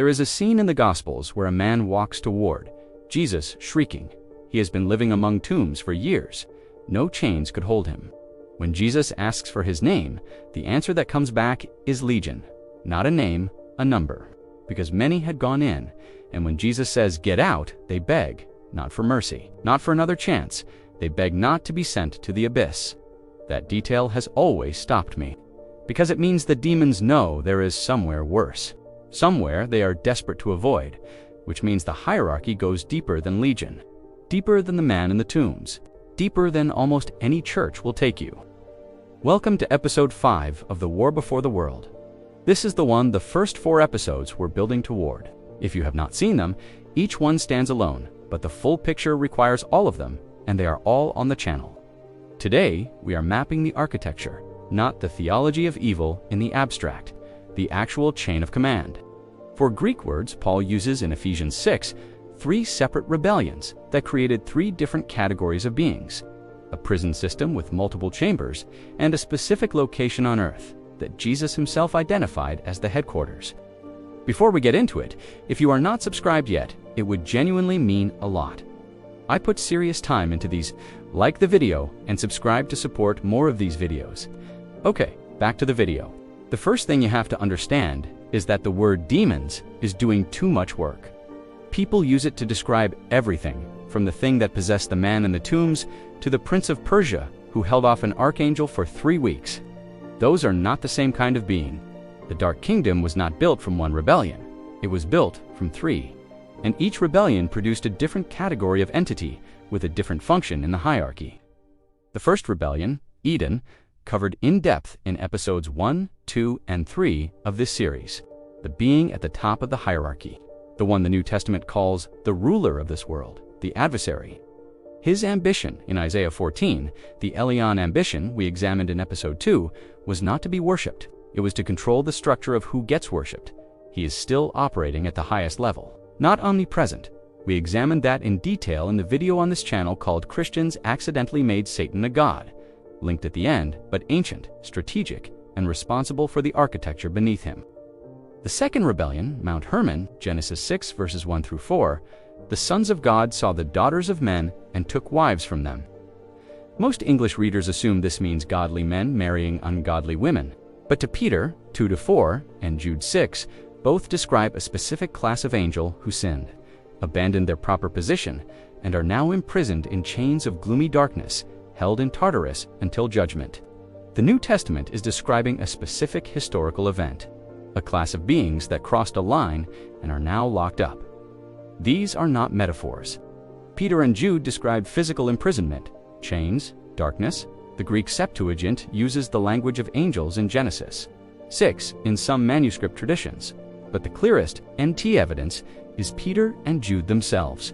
There is a scene in the Gospels where a man walks toward Jesus, shrieking. He has been living among tombs for years. No chains could hold him. When Jesus asks for his name, the answer that comes back is Legion. Not a name, a number. Because many had gone in, and when Jesus says, "Get out," they beg, not for mercy, not for another chance. They beg not to be sent to the abyss. That detail has always stopped me, because it means the demons know there is somewhere worse, somewhere they are desperate to avoid, which means the hierarchy goes deeper than Legion, deeper than the man in the tombs, deeper than almost any church will take you. Welcome to episode 5 of The War Before the World. This is the one the first 4 episodes were building toward. If you have not seen them, each one stands alone, but the full picture requires all of them, and they are all on the channel. Today, we are mapping the architecture, not the theology of evil in the abstract, the actual chain of command. For Greek words, Paul uses in Ephesians 6, 3 separate rebellions that created 3 different categories of beings, a prison system with multiple chambers, and a specific location on earth that Jesus himself identified as the headquarters. Before we get into it, if you are not subscribed yet, it would genuinely mean a lot. I put serious time into these. Like the video and subscribe to support more of these videos. Okay, back to the video. The first thing you have to understand is that the word demons is doing too much work. People use it to describe everything, from the thing that possessed the man in the tombs to the prince of Persia who held off an archangel for 3 weeks. Those are not the same kind of being. The Dark Kingdom was not built from 1 rebellion. It was built from 3. And each rebellion produced a different category of entity with a different function in the hierarchy. The first rebellion, Eden, covered in depth in episodes 1, 2, and 3 of this series, the being at the top of the hierarchy, the one the New Testament calls the ruler of this world, the adversary. His ambition in Isaiah 14, the Elion ambition we examined in episode 2, was not to be worshipped. It was to control the structure of who gets worshipped. He is still operating at the highest level, not omnipresent. We examined that in detail in the video on this channel called Christians Accidentally Made Satan a God, linked at the end, but ancient, strategic, and responsible for the architecture beneath him. The second rebellion, Mount Hermon, Genesis 6 verses 1 through 4, the sons of God saw the daughters of men and took wives from them. Most English readers assume this means godly men marrying ungodly women, but to Peter 2-4 and Jude 6 both describe a specific class of angel who sinned, abandoned their proper position, and are now imprisoned in chains of gloomy darkness, held in Tartarus until judgment. The New Testament is describing a specific historical event, a class of beings that crossed a line and are now locked up. These are not metaphors. Peter and Jude describe physical imprisonment, chains, darkness. The Greek Septuagint uses the language of angels in Genesis 6 in some manuscript traditions, but the clearest NT evidence is Peter and Jude themselves,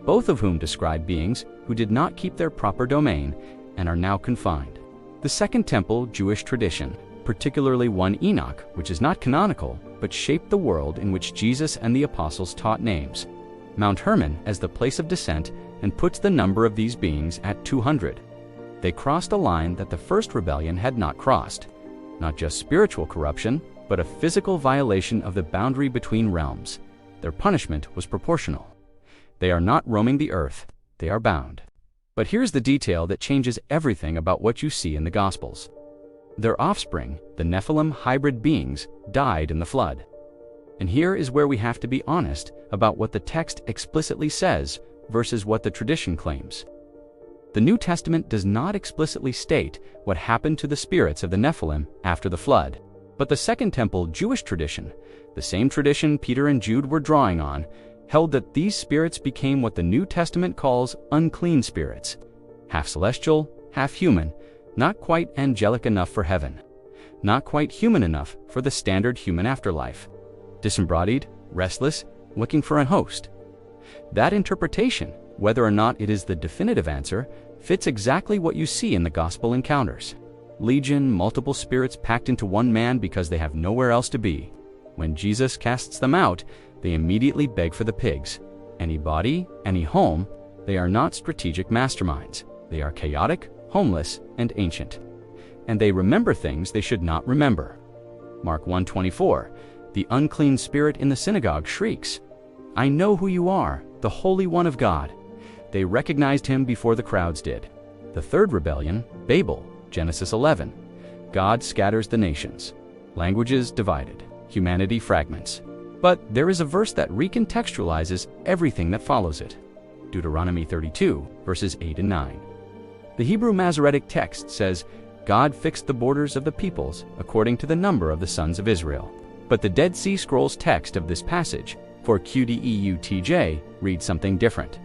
both of whom describe beings who did not keep their proper domain and are now confined. The Second Temple Jewish tradition, particularly 1 Enoch, which is not canonical, but shaped the world in which Jesus and the apostles taught names Mount Hermon as the place of descent and puts the number of these beings at 200. They crossed a line that the first rebellion had not crossed, not just spiritual corruption, but a physical violation of the boundary between realms. Their punishment was proportional. They are not roaming the earth, they are bound. But here's the detail that changes everything about what you see in the Gospels. Their offspring, the Nephilim hybrid beings, died in the flood. And here is where we have to be honest about what the text explicitly says versus what the tradition claims. The New Testament does not explicitly state what happened to the spirits of the Nephilim after the flood, but the Second Temple Jewish tradition, the same tradition Peter and Jude were drawing on, held that these spirits became what the New Testament calls unclean spirits, half celestial, half human, not quite angelic enough for heaven, not quite human enough for the standard human afterlife, disembodied, restless, looking for a host. That interpretation, whether or not it is the definitive answer, fits exactly what you see in the gospel encounters. Legion, multiple spirits packed into one man because they have nowhere else to be. When Jesus casts them out, they immediately beg for the pigs. Any body, any home, they are not strategic masterminds. They are chaotic, homeless, and ancient. And they remember things they should not remember. Mark 1:24, The unclean spirit in the synagogue shrieks, "I know who you are, the Holy One of God." They recognized him before the crowds did. The third rebellion, Babel, Genesis 11. God scatters the nations. Languages divided. Humanity fragments. But there is a verse that recontextualizes everything that follows it. Deuteronomy 32, verses 8 and 9. The Hebrew Masoretic text says, God fixed the borders of the peoples according to the number of the sons of Israel. But the Dead Sea Scrolls text of this passage, for QDEUTJ, reads something different.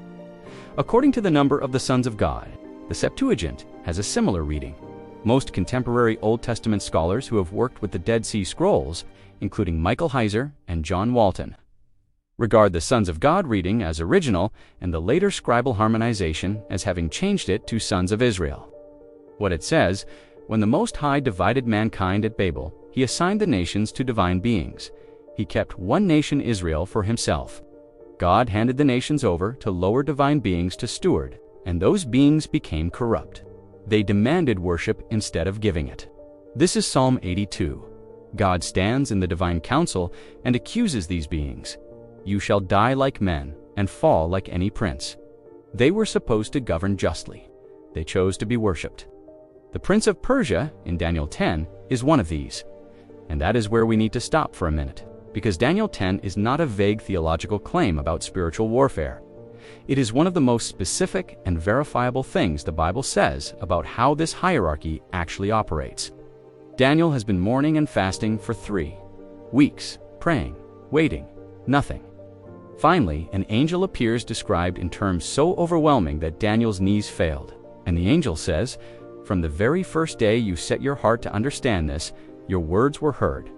According to the number of the sons of God, the Septuagint has a similar reading. Most contemporary Old Testament scholars who have worked with the Dead Sea Scrolls, including Michael Heiser and John Walton, regard the Sons of God reading as original and the later scribal harmonization as having changed it to Sons of Israel. What it says, when the Most High divided mankind at Babel, he assigned the nations to divine beings. He kept one nation, Israel, for himself. God handed the nations over to lower divine beings to steward, and those beings became corrupt. They demanded worship instead of giving it. This is Psalm 82. God stands in the divine council and accuses these beings. You shall die like men and fall like any prince. They were supposed to govern justly. They chose to be worshipped. The prince of Persia, in Daniel 10, is one of these. And that is where we need to stop for a minute, because Daniel 10 is not a vague theological claim about spiritual warfare. It is one of the most specific and verifiable things the Bible says about how this hierarchy actually operates. Daniel has been mourning and fasting for 3 weeks, praying, waiting, nothing. Finally, an angel appears described in terms so overwhelming that Daniel's knees failed. And the angel says, "From the very first day you set your heart to understand this, your words were heard."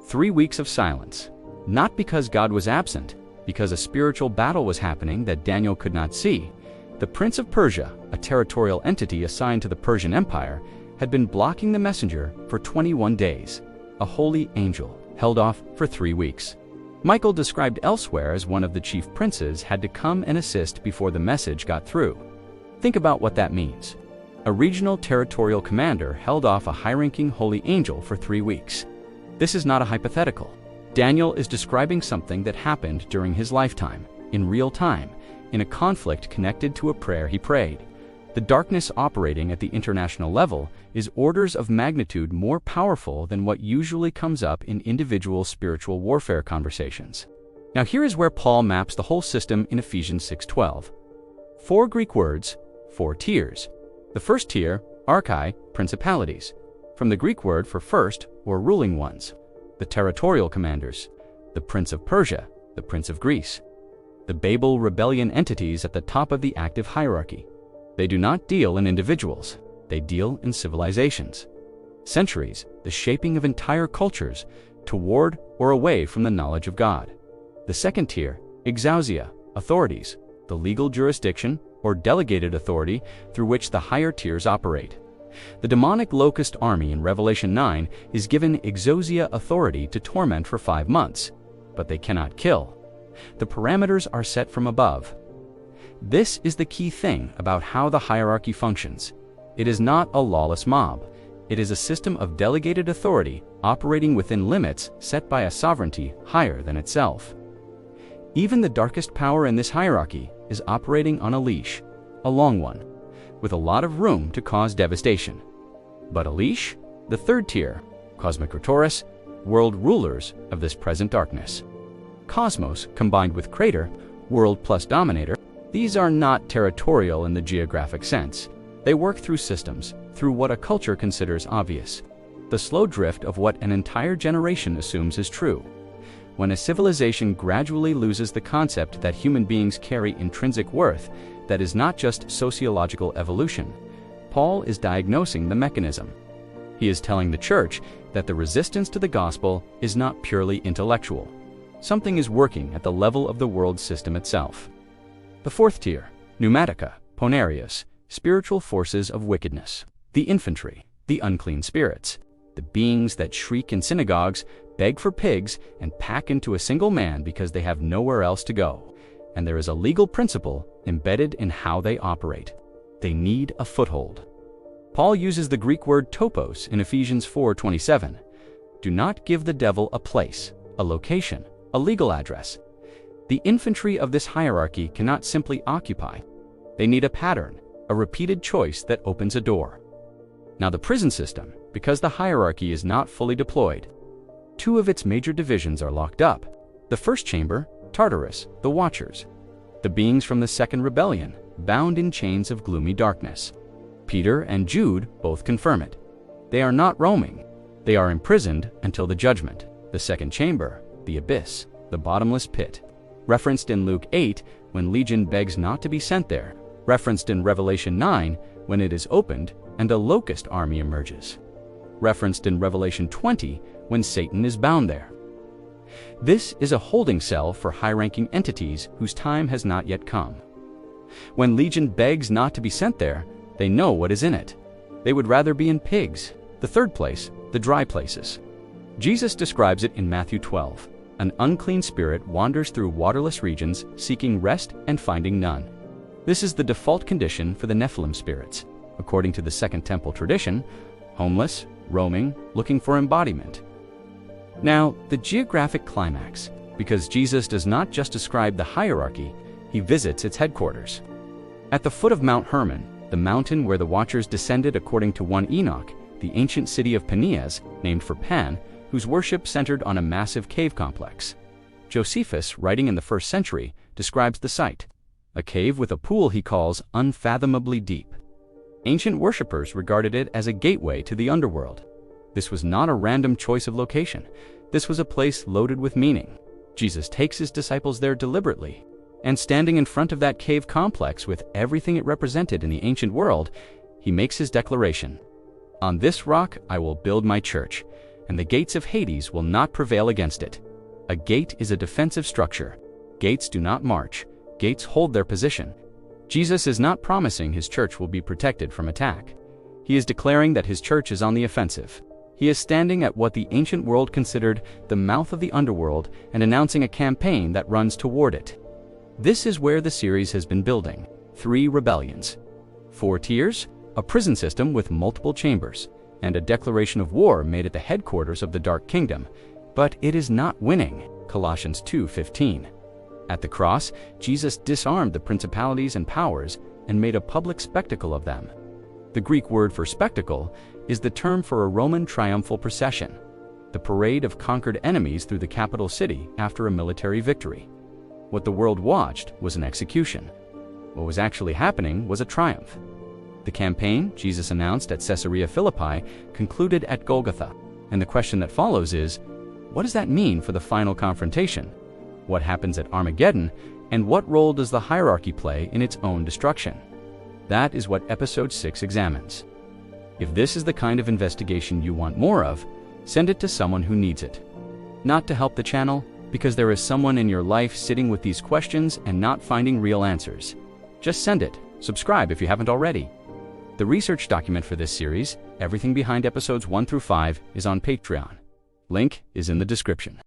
3 weeks of silence. Not because God was absent, because a spiritual battle was happening that Daniel could not see. The Prince of Persia, a territorial entity assigned to the Persian Empire, had been blocking the messenger for 21 days. A holy angel held off for 3 weeks. Michael, described elsewhere as one of the chief princes, had to come and assist before the message got through. Think about what that means. A regional territorial commander held off a high-ranking holy angel for 3 weeks. This is not a hypothetical. Daniel is describing something that happened during his lifetime, in real time, in a conflict connected to a prayer he prayed. The darkness operating at the international level is orders of magnitude more powerful than what usually comes up in individual spiritual warfare conversations. Now here is where Paul maps the whole system in Ephesians 6:12. 4 Greek words, 4 tiers. The first tier, archai, principalities, from the Greek word for first or ruling ones. The territorial commanders, the Prince of Persia, the Prince of Greece. The Babel rebellion entities at the top of the active hierarchy. They do not deal in individuals, they deal in civilizations. Centuries, the shaping of entire cultures toward or away from the knowledge of God. The second tier, exousia, authorities, the legal jurisdiction or delegated authority through which the higher tiers operate. The demonic locust army in Revelation 9 is given exousia authority to torment for 5 months, but they cannot kill. The parameters are set from above. This is the key thing about how the hierarchy functions. It is not a lawless mob. It is a system of delegated authority operating within limits set by a sovereignty higher than itself. Even the darkest power in this hierarchy is operating on a leash, a long one, with a lot of room to cause devastation. But a leash? The third tier, Cosmocratorus, world rulers of this present darkness. Cosmos combined with Crater, world plus dominator. These are not territorial in the geographic sense. They work through systems, through what a culture considers obvious. The slow drift of what an entire generation assumes is true. When a civilization gradually loses the concept that human beings carry intrinsic worth that is not just sociological evolution, Paul is diagnosing the mechanism. He is telling the church that the resistance to the gospel is not purely intellectual. Something is working at the level of the world system itself. The fourth tier, pneumatica, ponerius, spiritual forces of wickedness. The infantry, the unclean spirits, the beings that shriek in synagogues, beg for pigs, and pack into a single man because they have nowhere else to go. And there is a legal principle embedded in how they operate. They need a foothold. Paul uses the Greek word topos in Ephesians 4:27. Do not give the devil a place, a location, a legal address. The infantry of this hierarchy cannot simply occupy. They need a pattern, a repeated choice that opens a door. Now the prison system, because the hierarchy is not fully deployed, two of its major divisions are locked up. The first chamber, Tartarus, the Watchers, the beings from the second rebellion, bound in chains of gloomy darkness. Peter and Jude both confirm it. They are not roaming. They are imprisoned until the judgment. The second chamber, the abyss, the bottomless pit, referenced in Luke 8 when Legion begs not to be sent there, referenced in Revelation 9 when it is opened and a locust army emerges, referenced in Revelation 20 when Satan is bound there. This is a holding cell for high-ranking entities whose time has not yet come. When Legion begs not to be sent there, they know what is in it. They would rather be in pigs. The third place, the dry places. Jesus describes it in Matthew 12. An unclean spirit wanders through waterless regions, seeking rest and finding none. This is the default condition for the Nephilim spirits, according to the Second Temple tradition, homeless, roaming, looking for embodiment. Now, the geographic climax, because Jesus does not just describe the hierarchy, he visits its headquarters. At the foot of Mount Hermon, the mountain where the Watchers descended according to 1 Enoch, the ancient city of Peneas, named for Pan, whose worship centered on a massive cave complex. Josephus, writing in the 1st century, describes the site, a cave with a pool he calls unfathomably deep. Ancient worshippers regarded it as a gateway to the underworld. This was not a random choice of location. This was a place loaded with meaning. Jesus takes his disciples there deliberately, and standing in front of that cave complex with everything it represented in the ancient world, he makes his declaration. On this rock I will build my church, and the gates of Hades will not prevail against it. A gate is a defensive structure. Gates do not march. Gates hold their position. Jesus is not promising his church will be protected from attack. He is declaring that his church is on the offensive. He is standing at what the ancient world considered the mouth of the underworld and announcing a campaign that runs toward it. This is where the series has been building. 3 rebellions, 4 tiers, a prison system with multiple chambers, and a declaration of war made at the headquarters of the Dark Kingdom. But it is not winning. Colossians 2:15. At the cross, Jesus disarmed the principalities and powers and made a public spectacle of them. The Greek word for spectacle is the term for a Roman triumphal procession, the parade of conquered enemies through the capital city after a military victory. What the world watched was an execution. What was actually happening was a triumph. The campaign Jesus announced at Caesarea Philippi concluded at Golgotha, and the question that follows is, what does that mean for the final confrontation? What happens at Armageddon, and what role does the hierarchy play in its own destruction? That is what Episode 6 examines. If this is the kind of investigation you want more of, send it to someone who needs it. Not to help the channel, because there is someone in your life sitting with these questions and not finding real answers. Just send it. Subscribe if you haven't already. The research document for this series, everything behind episodes 1 through 5, is on Patreon. Link is in the description.